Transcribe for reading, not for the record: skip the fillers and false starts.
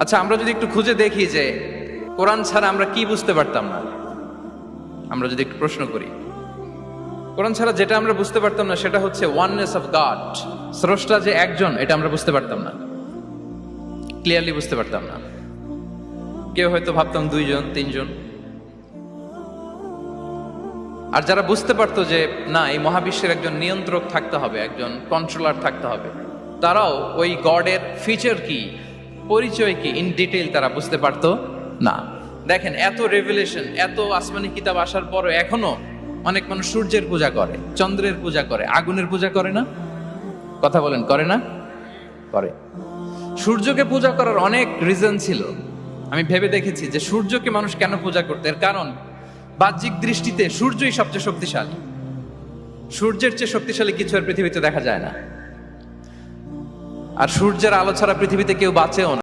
আচ্ছা, আমরা যদি একটু খুঁজে দেখি যে কোরআন ছাড়া আমরা কি বুঝতে পারতাম না, আমরা যদি একটু প্রশ্ন করি, কোরআন ছাড়া যেটা আমরা বুঝতে পারতাম না সেটা হচ্ছে ওয়াননেস অফ গড, স্রষ্টা যে একজন, এটা আমরা বুঝতে পারতাম না, ক্লিয়ারলি বুঝতে পারতাম না। কেউ হয়তো ভাবতাম দুইজন তিনজন, আর যারা বুঝতে পারতো যে না, এই মহাবিশ্বের একজন নিয়ন্ত্রক থাকতে হবে, একজন কন্ট্রোলার থাকতে হবে, তারাও ওই গডের ফিচার কি, পরিচয় কি, ইন ডিটেইল তারা বুঝতে পারতো না। দেখেন, এত রেভেলেশন, এত আসমানি কিতাব আসার পরও এখনো অনেক মানুষ সূর্যের পূজা করে, চন্দ্রের পূজা করে, আগুনের পূজা করে না? কথা বলেন, করে না? করে। সূর্যকে পূজা করার অনেক রিজন ছিল। আমি ভেবে দেখেছি যে সূর্যকে মানুষ কেন পূজা করতে, এর কারণ বাহ্যিক দৃষ্টিতে সূর্যই সবচেয়ে শক্তিশালী। সূর্যের চেয়ে শক্তিশালী কিছু আর পৃথিবীতে দেখা যায় না, আর সূর্যের আলো ছাড়া পৃথিবীতে কেউ বাঁচেও না।